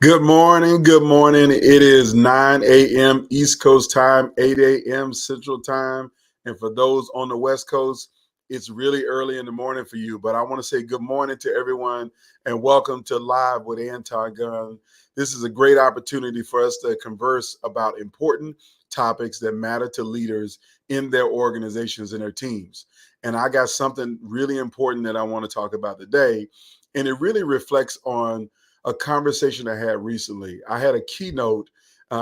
Good morning. Good morning. It is 9 a.m. East Coast time, 8 a.m. Central time. And for those on the West Coast, it's really early in the morning for you. But I want to say good morning to everyone and welcome to Live with Anton Gunn. This is a great opportunity for us to converse about important topics that matter to leaders in their organizations and their teams. And I got something really important that I want to talk about today. And it really reflects on a conversation I had recently. I had a keynote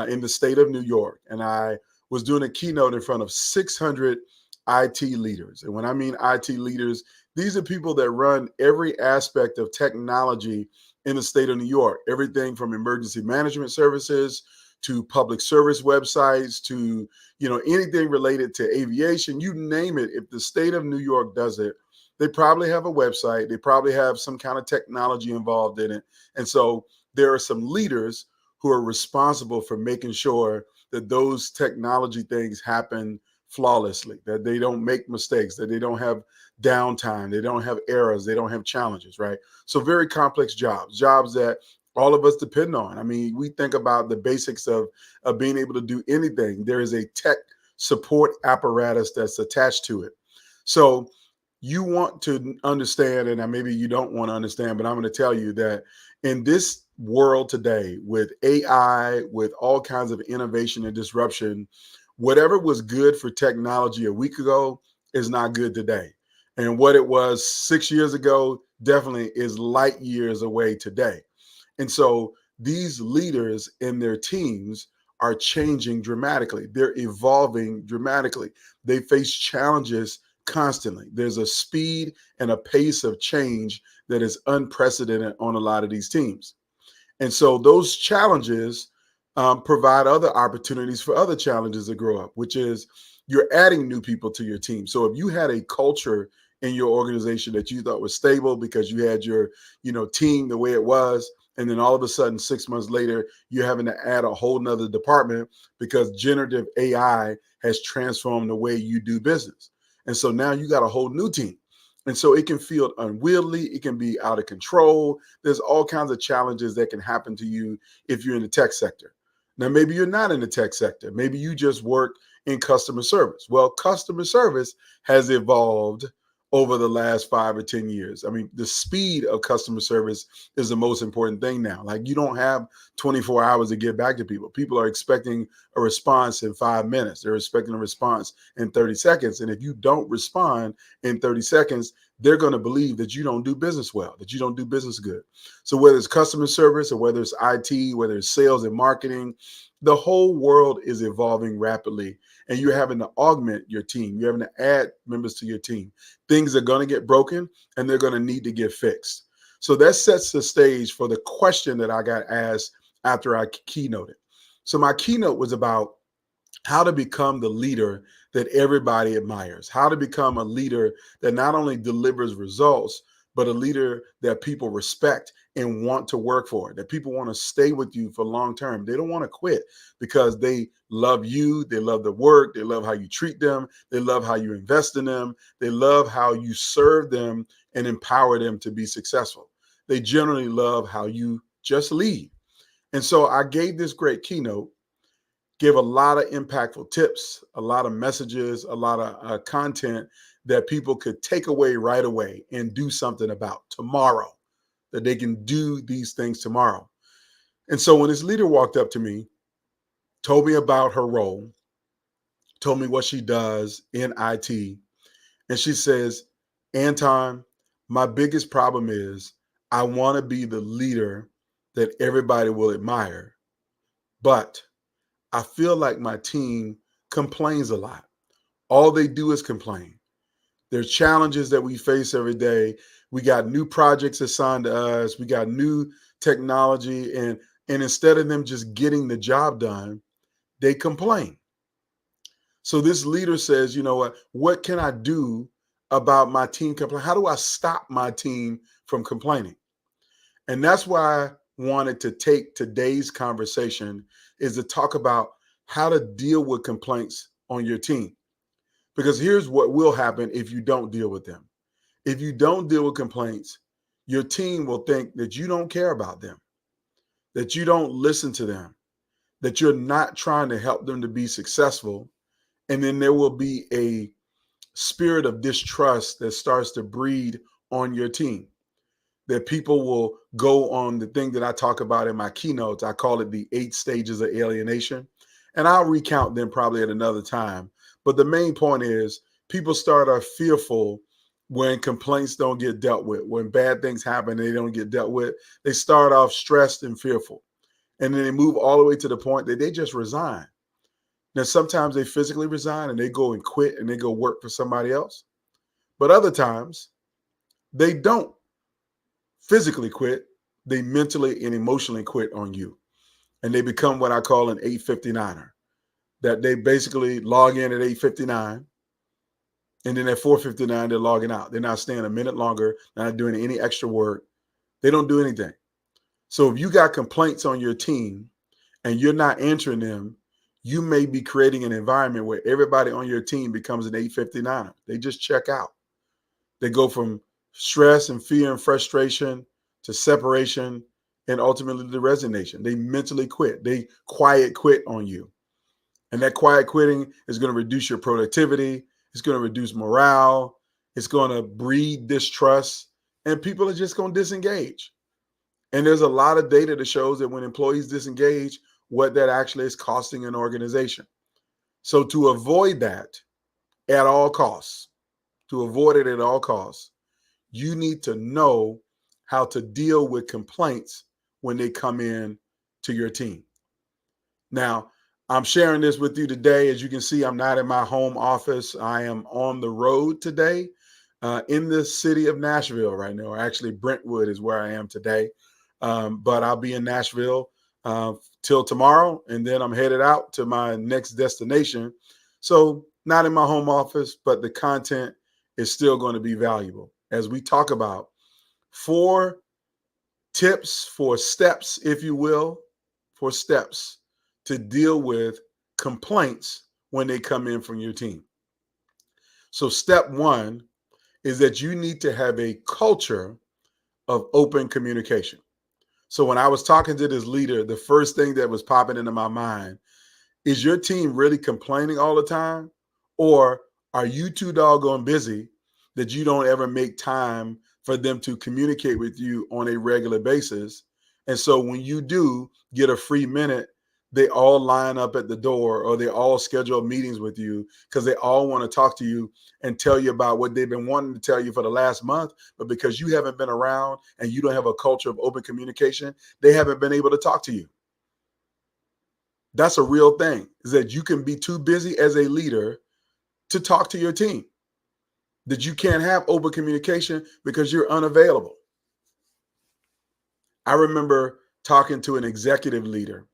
in the state of New York, and I was doing a keynote in front of 600 IT leaders. And when I mean IT leaders, these are people that run every aspect of technology in the state of New York, everything from emergency management services to public service websites to, anything related to aviation, you name it. If the state of New York does it, they probably have a website. They probably have some kind of technology involved in it. And so there are some leaders who are responsible for making sure that those technology things happen flawlessly, that they don't make mistakes, that they don't have downtime, they don't have errors, they don't have challenges, right? So very complex jobs that all of us depend on. I mean, we think about the basics of being able to do anything. There is a tech support apparatus that's attached to it. So you want to understand, and maybe you don't want to understand, but I'm going to tell you that in this world today with AI, with all kinds of innovation and disruption, whatever was good for technology a week ago is not good today. And what it was 6 years ago definitely is light years away today. And so these leaders and their teams are changing dramatically. They're evolving dramatically. They face challenges constantly. There's a speed and a pace of change that is unprecedented on a lot of these teams. And so those challenges provide other opportunities for other challenges to grow up, which is you're adding new people to your team. So if you had a culture in your organization that you thought was stable because you had your, team the way it was, and then all of a sudden 6 months later, you're having to add a whole nother department because generative AI has transformed the way you do business. And so now you got a whole new team. And so it can feel unwieldy. It can be out of control. There's all kinds of challenges that can happen to you if you're in the tech sector. Now, maybe you're not in the tech sector. Maybe you just work in customer service. Well, customer service has evolved over the last 5 or 10 years. I mean, the speed of customer service is the most important thing now. Like, you don't have 24 hours to get back to people. People are expecting a response in 5 minutes. They're expecting a response in 30 seconds. And if you don't respond in 30 seconds, they're going to believe that you don't do business well, that you don't do business good. So whether it's customer service or whether it's IT, whether it's sales and marketing, the whole world is evolving rapidly. And you're having to augment your team. You're having to add members to your team. Things are going to get broken and they're going to need to get fixed. So that sets the stage for the question that I got asked after I keynoted. So my keynote was about how to become the leader that everybody admires, how to become a leader that not only delivers results, but a leader that people respect and want to work for, that people want to stay with you for long term. They don't want to quit because they love you. They love the work. They love how you treat them. They love how you invest in them. They love how you serve them and empower them to be successful. They generally love how you just lead. And so I gave this great keynote, give a lot of impactful tips, a lot of messages, a lot of content that people could take away right away and do something about tomorrow, that they can do these things tomorrow. And so when this leader walked up to me, told me about her role, told me what she does in IT, and she says, Anton, my biggest problem is I want to be the leader that everybody will admire, but I feel like my team complains a lot. All they do is complain. There's challenges that we face every day. We got new projects assigned to us. We got new technology. And instead of them just getting the job done, they complain. So this leader says, you know what can I do about my team complaining? How do I stop my team from complaining? And that's why I wanted to take today's conversation is to talk about how to deal with complaints on your team. Because here's what will happen if you don't deal with them. If you don't deal with complaints, your team will think that you don't care about them, that you don't listen to them, that you're not trying to help them to be successful. And then there will be a spirit of distrust that starts to breed on your team. That people will go on the thing that I talk about in my keynotes. I call it the 8 stages of alienation. And I'll recount them probably at another time. But the main point is people start off fearful when complaints don't get dealt with, when bad things happen, they don't get dealt with. They start off stressed and fearful. And then they move all the way to the point that they just resign. Now, sometimes they physically resign and they go and quit and they go work for somebody else. But other times they don't physically quit. They mentally and emotionally quit on you. And they become what I call an 859er, that they basically log in at 8:59. And then at 4:59, they're logging out. They're not staying a minute longer, not doing any extra work. They don't do anything. So if you got complaints on your team and you're not answering them, you may be creating an environment where everybody on your team becomes an 8:59. They just check out. They go from stress and fear and frustration to separation and ultimately to resignation. They mentally quit. They quiet quit on you. And that quiet quitting is going to reduce your productivity. It's going to reduce morale. It's going to breed distrust. And people are just going to disengage. And there's a lot of data that shows that when employees disengage, what that actually is costing an organization. So to avoid that at all costs, you need to know how to deal with complaints when they come in to your team. Now, I'm sharing this with you today. As you can see, I'm not in my home office. I am on the road today in the city of Nashville right now. Actually, Brentwood is where I am today. But I'll be in Nashville till tomorrow, and then I'm headed out to my next destination. So not in my home office, but the content is still going to be valuable as we talk about 4 tips, 4 steps, if you will, 4 steps to deal with complaints when they come in from your team. So step 1 is that you need to have a culture of open communication. So when I was talking to this leader, the first thing that was popping into my mind is your team really complaining all the time? Or are you too doggone busy that you don't ever make time for them to communicate with you on a regular basis? And so when you do get a free minute, they all line up at the door or they all schedule meetings with you because they all want to talk to you and tell you about what they've been wanting to tell you for the last month. But because you haven't been around and you don't have a culture of open communication, they haven't been able to talk to you. That's a real thing, is that you can be too busy as a leader to talk to your team, that you can't have open communication because you're unavailable. I remember talking to an executive leader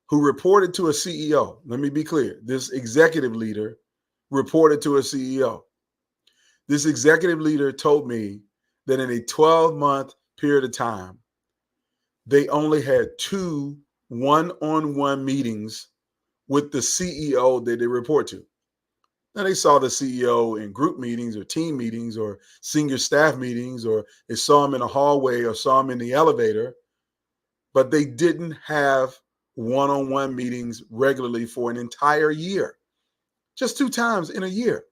who reported to a CEO. Let me be clear. This executive leader reported to a CEO. This executive leader told me that in a 12-month period of time, they only had 2 one-on-one meetings with the CEO that they report to. Now, they saw the CEO in group meetings or team meetings or senior staff meetings, or they saw him in a hallway or saw him in the elevator, but they didn't have one-on-one meetings regularly for an entire year, just 2 times in a year.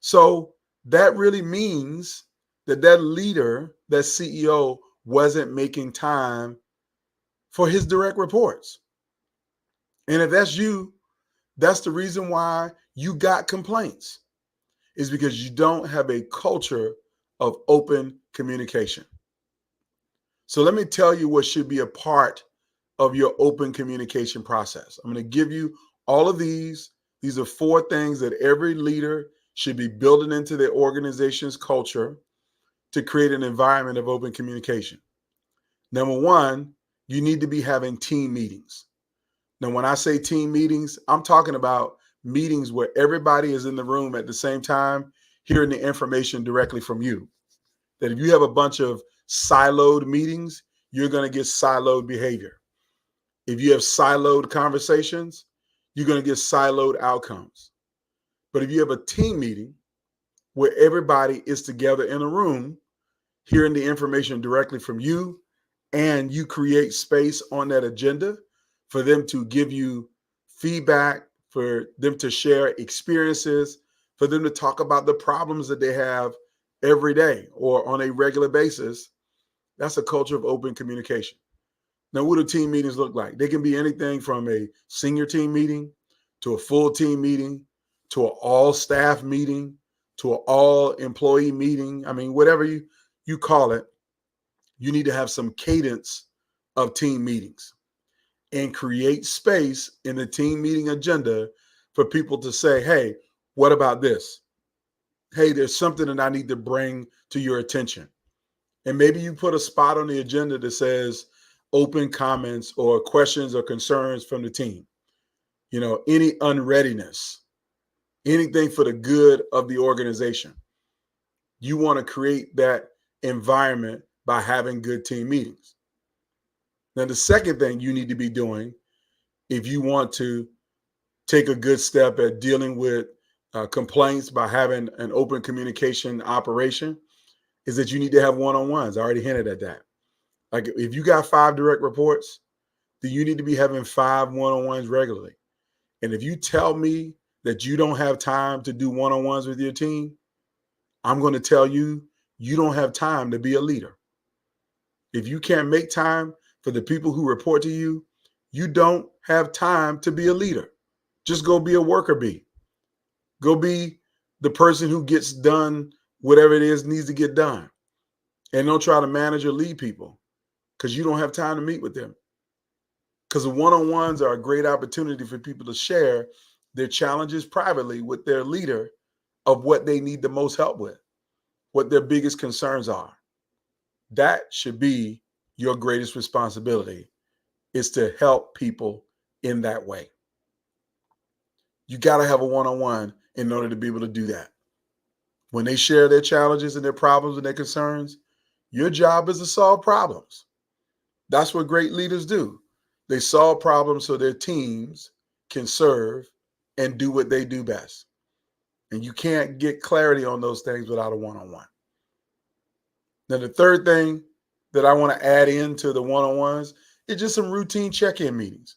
So that really means that that leader, that CEO, wasn't making time for his direct reports. And if that's you, that's the reason why you got complaints, is because you don't have a culture of open communication. So let me tell you what should be a part of your open communication process. I'm going to give you all of these. These are 4 things that every leader should be building into their organization's culture to create an environment of open communication. Number one, you need to be having team meetings. Now, when I say team meetings, I'm talking about meetings where everybody is in the room at the same time, hearing the information directly from you. That if you have a bunch of siloed meetings, you're going to get siloed behavior. If you have siloed conversations, you're going to get siloed outcomes. But if you have a team meeting where everybody is together in a room, hearing the information directly from you, and you create space on that agenda for them to give you feedback, for them to share experiences, for them to talk about the problems that they have every day or on a regular basis, that's a culture of open communication. Now, what do team meetings look like? They can be anything from a senior team meeting to a full team meeting to an all staff meeting to an all employee meeting. I mean, whatever you call it, you need to have some cadence of team meetings and create space in the team meeting agenda for people to say, hey, what about this? Hey, there's something that I need to bring to your attention. And maybe you put a spot on the agenda that says open comments or questions or concerns from the team. You know, any unreadiness, anything for the good of the organization. You want to create that environment by having good team meetings. Now, the second thing you need to be doing if you want to take a good step at dealing with complaints by having an open communication operation is that you need to have one-on-ones. I already hinted at that. Like if you got 5 direct reports, then you need to be having 5 one-on-ones regularly. And if you tell me that you don't have time to do one-on-ones with your team, I'm going to tell you, you don't have time to be a leader. If you can't make time for the people who report to you, you don't have time to be a leader. Just go be a worker bee. Go be the person who gets done whatever it is needs to get done. And don't try to manage or lead people because you don't have time to meet with them. Because the one-on-ones are a great opportunity for people to share their challenges privately with their leader of what they need the most help with, what their biggest concerns are. That should be your greatest responsibility, is to help people in that way. You got to have a one-on-one in order to be able to do that. When they share their challenges and their problems and their concerns, your job is to solve problems. That's what great leaders do. They solve problems so their teams can serve and do what they do best. And you can't get clarity on those things without a one-on-one. Now, the third thing that I want to add into the one-on-ones is just some routine check-in meetings.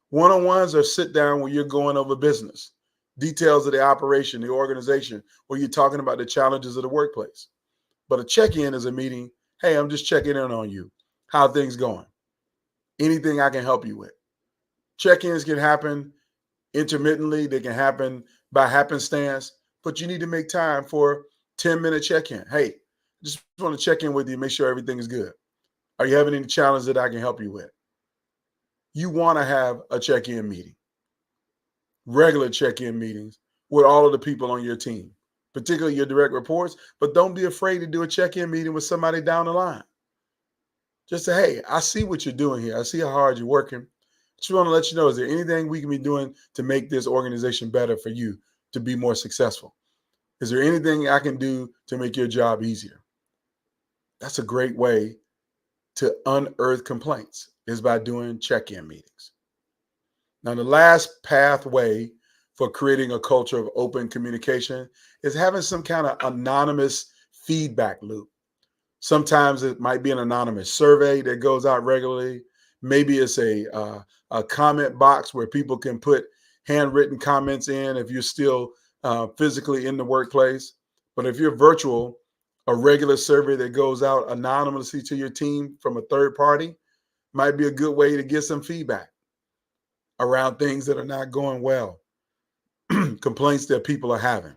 One-on-ones are sit down where you're going over business, details of the operation, the organization, where you're talking about the challenges of the workplace. But a check-in is a meeting. Hey, I'm just checking in on you. How are things going? Anything I can help you with. Check-ins can happen intermittently. They can happen by happenstance, but you need to make time for 10-minute check-in. Hey, just want to check in with you, make sure everything is good. Are you having any challenges that I can help you with? You want to have a check-in meeting, regular check-in meetings with all of the people on your team, particularly your direct reports, but don't be afraid to do a check-in meeting with somebody down the line. Just say, hey, I see what you're doing here. I see how hard you're working. Just want to let you know, is there anything we can be doing to make this organization better for you to be more successful? Is there anything I can do to make your job easier? That's a great way to unearth complaints, is by doing check-in meetings. Now, the last pathway for creating a culture of open communication is having some kind of anonymous feedback loop. Sometimes it might be an anonymous survey that goes out regularly. Maybe it's a comment box where people can put handwritten comments in if you're still physically in the workplace. But if you're virtual, a regular survey that goes out anonymously to your team from a third party might be a good way to get some feedback around things that are not going well, complaints that people are having.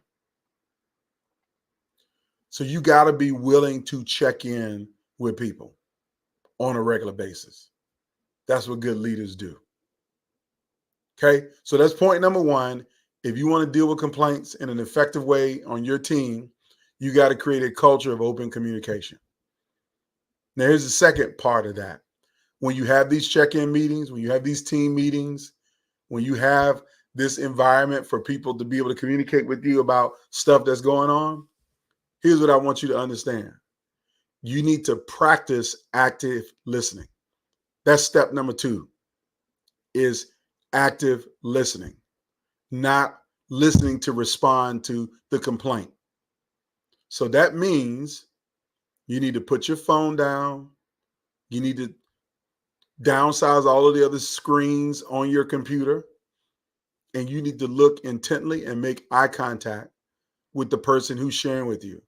So you got to be willing to check in with people on a regular basis. That's what good leaders do. Okay, so that's point number one, If you want to deal with complaints in an effective way on your team, you got to create a culture of open communication. Now, here's the second part of that. When you have these check-in meetings, when you have these team meetings, when you have this environment for people to be able to communicate with you about stuff that's going on, here's what I want you to understand. You need to practice active listening. That's step number 2, is active listening, not listening to respond to the complaint. So that means you need to put your phone down. You need to downsize all of the other screens on your computer. And you need to look intently and make eye contact with the person who's sharing with you.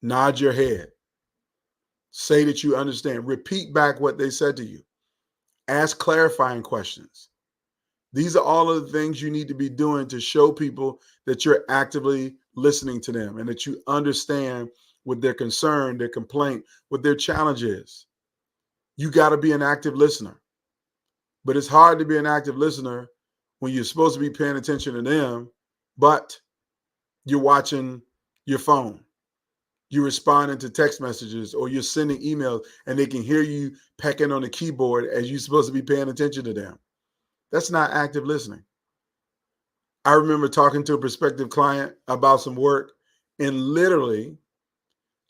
Nod your head. Say that you understand. Repeat back what they said to you. Ask clarifying questions. These are all of the things you need to be doing to show people that you're actively listening to them and that you understand what their concern, their complaint, what their challenge is. You got to be an active listener. But it's hard to be an active listener when you're supposed to be paying attention to them, but you're watching your phone. You're responding to text messages or you're sending emails and they can hear you pecking on the keyboard as you're supposed to be paying attention to them. That's not active listening. I remember talking to a prospective client about some work, and literally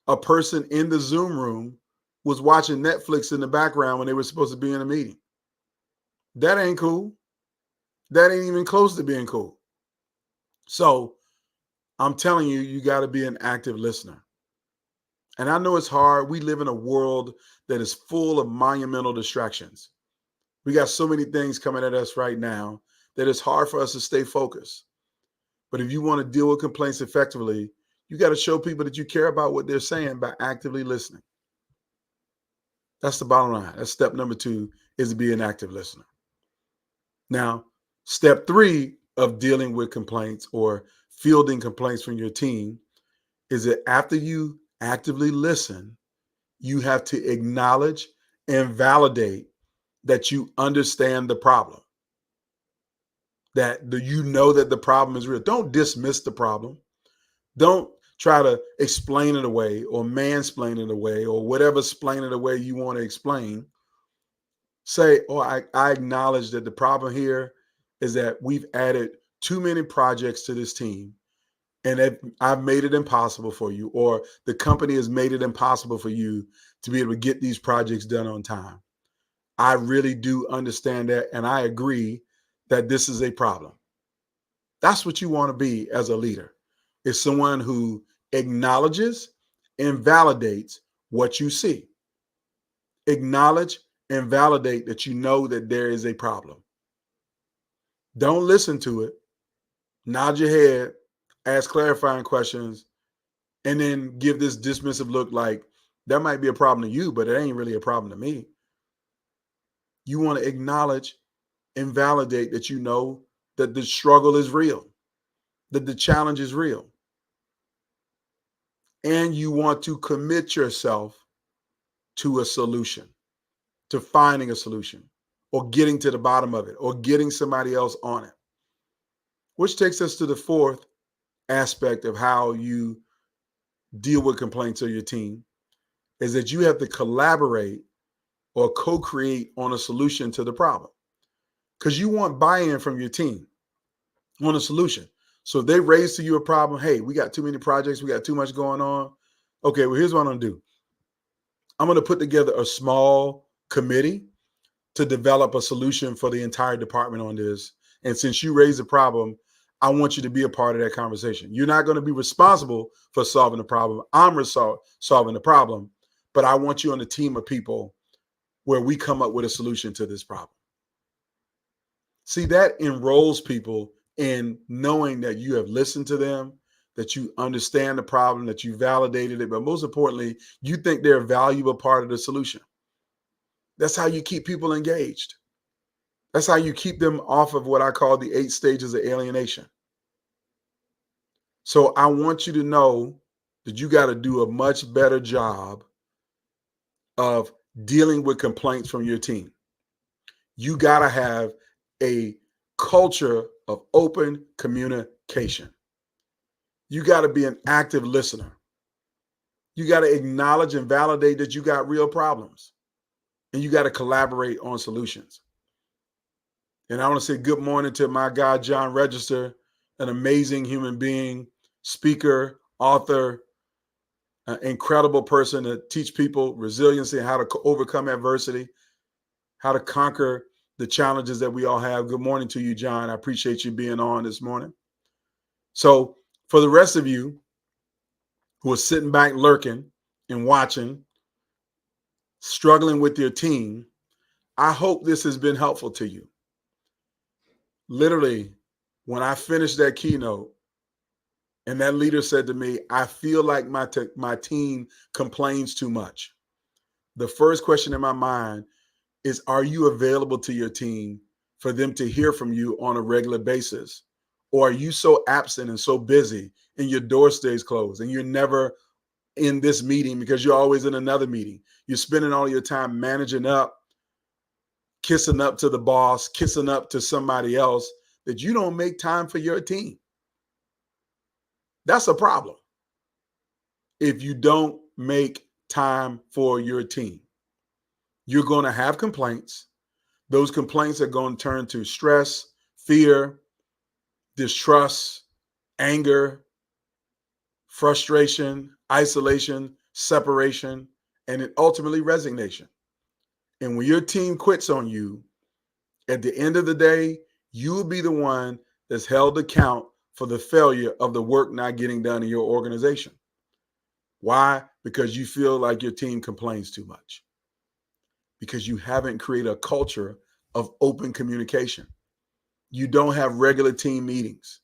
a person in the Zoom room was watching Netflix in the background when they were supposed to be in a meeting. That ain't cool. That ain't even close to being cool. So I'm telling you, you got to be an active listener. And I know it's hard. We live in a world that is full of monumental distractions. We got so many things coming at us right now that it's hard for us to stay focused. But if you want to deal with complaints effectively, you got to show people that you care about what they're saying by actively listening. That's the bottom line. That's step number 2, is to be an active listener. Now, step 3 of dealing with complaints or fielding complaints from your team is that after you actively listen, you have to acknowledge and validate that you understand the problem, that you know that the problem is real. Don't dismiss the problem. Don't try to explain it away or mansplain it away or whatever explain it away you want to explain. Say, oh, I acknowledge that the problem here is that we've added too many projects to this team and I've made it impossible for you, or the company has made it impossible for you to be able to get these projects done on time. I really do understand that, and I agree that this is a problem. That's what you want to be as a leader, is someone who acknowledges and validates what you see. Acknowledge and validate that you know that there is a problem. Don't listen to it. Nod your head, ask clarifying questions, and then give this dismissive look like that might be a problem to you, but it ain't really a problem to me. You want to acknowledge and validate that you know that the struggle is real, that the challenge is real. And you want to commit yourself to a solution, to finding a solution, or getting to the bottom of it, or getting somebody else on it. Which takes us to the 4th aspect of how you deal with complaints of your team, is that you have to collaborate or co-create on a solution to the problem. Because you want buy-in from your team on a solution. So if they raise to you a problem, hey, we got too many projects, we got too much going on. Okay, well, here's what I'm going to do. I'm going to put together a small committee to develop a solution for the entire department on this. And since you raised the problem, I want you to be a part of that conversation. You're not going to be responsible for solving the problem. I'm solving the problem, but I want you on a team of people where we come up with a solution to this problem. See, that enrolls people in knowing that you have listened to them, that you understand the problem, that you validated it, but most importantly, you think they're a valuable part of the solution. That's how you keep people engaged. That's how you keep them off of what I call the 8 stages of alienation. So I want you to know that you got to do a much better job of dealing with complaints from your team. You got to have a culture of open communication. You got to be an active listener. You got to acknowledge and validate that you got real problems, and you got to collaborate on solutions. And I want to say good morning to my guy, John Register, an amazing human being, speaker, author, an incredible person to teach people resiliency, how to overcome adversity, how to conquer the challenges that we all have. Good morning to you, John. I appreciate you being on this morning. So for the rest of you who are sitting back lurking and watching, struggling with your team, I hope this has been helpful to you. Literally, when I finished that keynote and that leader said to me, I feel like my team complains too much, the first question in my mind is, are you available to your team for them to hear from you on a regular basis? Or are you so absent and so busy and your door stays closed and you're never in this meeting because you're always in another meeting? You're spending all your time managing up, kissing up to the boss, kissing up to somebody else, that you don't make time for your team. That's a problem. If you don't make time for your team, you're going to have complaints. Those complaints are going to turn to stress, fear, distrust, anger, frustration, isolation, separation, and then ultimately resignation. And when your team quits on you, at the end of the day, you will be the one that's held account for the failure of the work not getting done in your organization. Why? Because you feel like your team complains too much. Because you haven't created a culture of open communication. You don't have regular team meetings.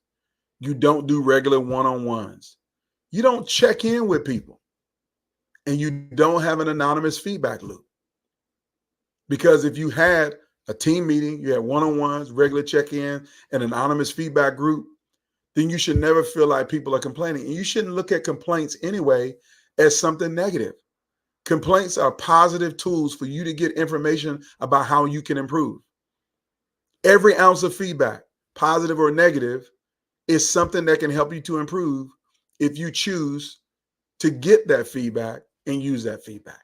You don't do regular one-on-ones. You don't check in with people. And you don't have an anonymous feedback loop. Because if you had a team meeting, you had one-on-ones, regular check-in, and anonymous feedback group, then you should never feel like people are complaining. And you shouldn't look at complaints anyway as something negative. Complaints are positive tools for you to get information about how you can improve. Every ounce of feedback, positive or negative, is something that can help you to improve if you choose to get that feedback and use that feedback.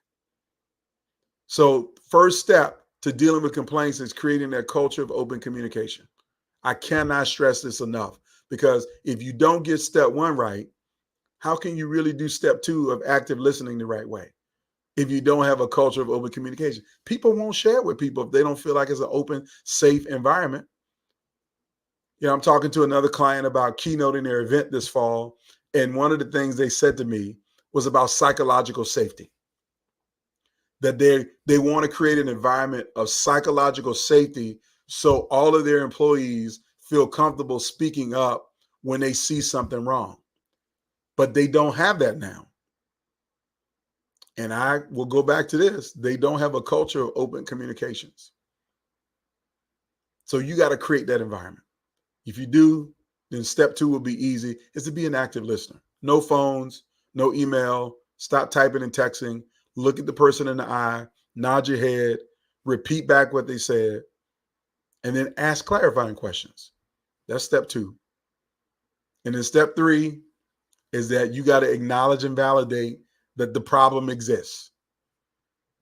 So first step to dealing with complaints is creating that culture of open communication. I cannot stress this enough, because if you don't get step one right, how can you really do step two of active listening the right way? If you don't have a culture of open communication, people won't share it with people if they don't feel like it's an open, safe environment. You know, I'm talking to another client about keynoting their event this fall, and one of the things they said to me was about psychological safety. That they want to create an environment of psychological safety so all of their employees feel comfortable speaking up when they see something wrong. But they don't have that now. And I will go back to this. They don't have a culture of open communications. So you got to create that environment. If you do, then step two will be easy, is to be an active listener. No phones, no email, stop typing and texting, look at the person in the eye, nod your head, repeat back what they said, and then ask clarifying questions. That's step two. And then step three is that you got to acknowledge and validate that the problem exists.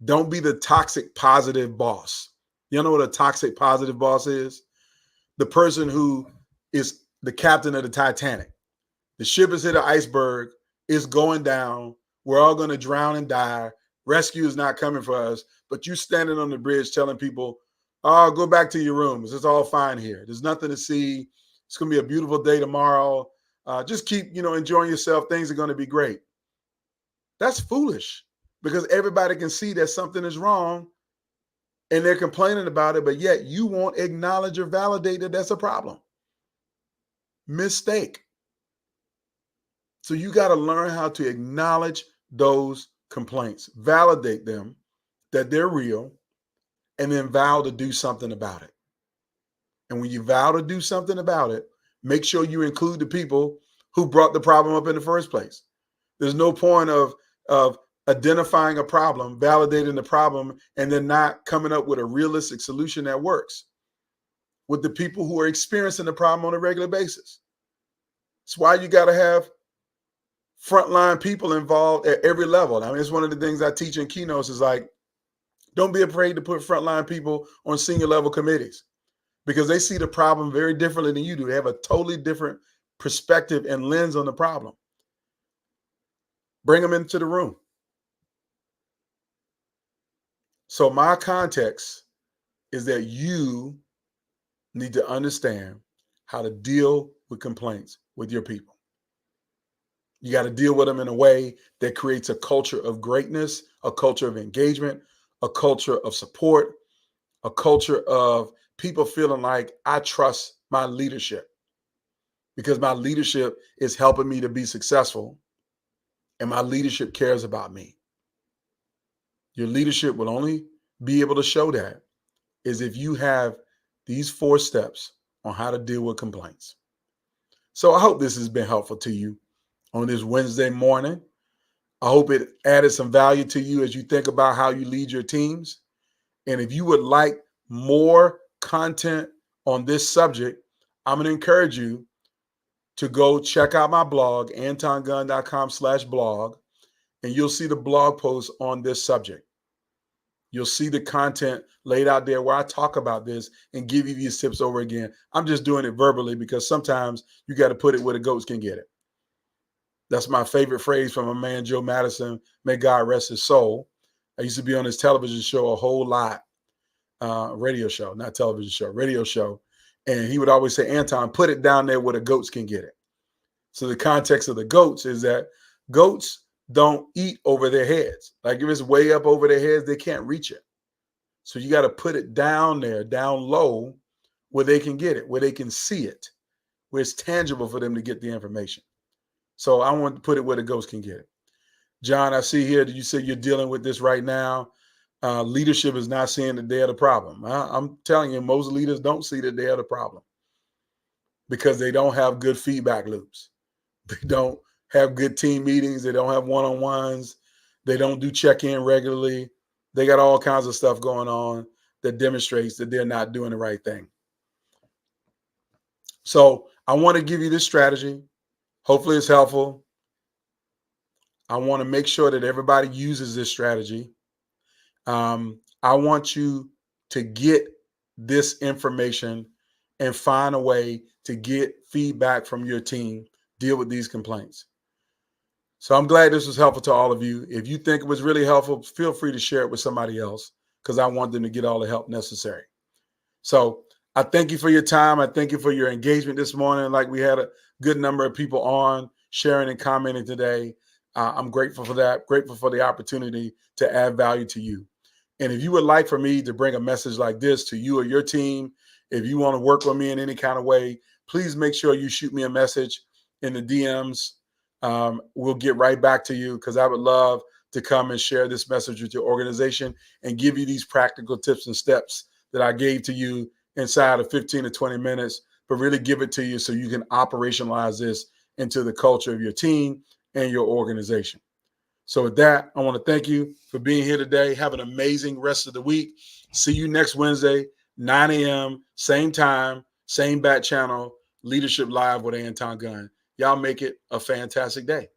Don't be the toxic positive boss. You know what a toxic positive boss is? The person who is the captain of the Titanic. The ship has hit an iceberg. It's going down. We're all going to drown and die. Rescue is not coming for us. But you standing on the bridge telling people, oh, go back to your rooms. It's all fine here. There's nothing to see. It's going to be a beautiful day tomorrow. Just keep, enjoying yourself. Things are going to be great. That's foolish, because everybody can see that something is wrong and they're complaining about it, but yet you won't acknowledge or validate that that's a problem. Mistake. So you got to learn how to acknowledge those complaints, validate them, that they're real, and then vow to do something about it. And when you vow to do something about it, make sure you include the people who brought the problem up in the first place. There's no point of identifying a problem, validating the problem, and then not coming up with a realistic solution that works. with the people who are experiencing the problem on a regular basis. It's why you got to have frontline people involved at every level. I mean, it's one of the things I teach in keynotes is like, don't be afraid to put frontline people on senior level committees because they see the problem very differently than you do. They have a totally different perspective and lens on the problem. Bring them into the room. So my context is that you need to understand how to deal with complaints with your people. You got to deal with them in a way that creates a culture of greatness, a culture of engagement, a culture of support, a culture of people feeling like I trust my leadership because my leadership is helping me to be successful and my leadership cares about me. Your leadership will only be able to show that is if you have these 4 steps on how to deal with complaints. So I hope this has been helpful to you on this Wednesday morning. I hope it added some value to you as you think about how you lead your teams. And if you would like more content on this subject, I'm going to encourage you to go check out my blog, antongunn.com/blog, and you'll see the blog post on this subject. You'll see the content laid out there where I talk about this and give you these tips over again. I'm just doing it verbally because sometimes you got to put it where the goats can get it. That's my favorite phrase from a man, Joe Madison. May God rest his soul. I used to be on his television show a whole lot, radio show, not television show, radio show. And he would always say, Anton, put it down there where the goats can get it. So the context of the goats is that goats don't eat over their heads. Like if it's way up over their heads, they can't reach it. So you got to put it down there, down low, where they can get it, where they can see it, where it's tangible for them to get the information. So I want to put it where the goats can get it. John, I see here that you said you're dealing with this right now. Leadership is not seeing that they're the problem. I'm telling you, most leaders don't see that they're the problem because they don't have good feedback loops. They don't have good team meetings. They don't have one-on-ones. They don't do check-in regularly. They got all kinds of stuff going on that demonstrates that they're not doing the right thing. So I want to give you this strategy. Hopefully it's helpful. I want to make sure that everybody uses this strategy. I want you to get this information and find a way to get feedback from your team, deal with these complaints. So I'm glad this was helpful to all of you. If you think it was really helpful, feel free to share it with somebody else because I want them to get all the help necessary. So I thank you for your time. I thank you for your engagement this morning. Like we had a good number of people on sharing and commenting today. I'm grateful for that, grateful for the opportunity to add value to you. And if you would like for me to bring a message like this to you or your team, if you want to work with me in any kind of way, please make sure you shoot me a message in the DMs. We'll get right back to you because I would love to come and share this message with your organization and give you these practical tips and steps that I gave to you inside of 15 to 20 minutes, but really give it to you so you can operationalize this into the culture of your team and your organization. So with that, I want to thank you for being here today. Have an amazing rest of the week. See you next Wednesday, 9 a.m., same time, same bat channel, Leadership Live with Anton Gunn. Y'all make it a fantastic day.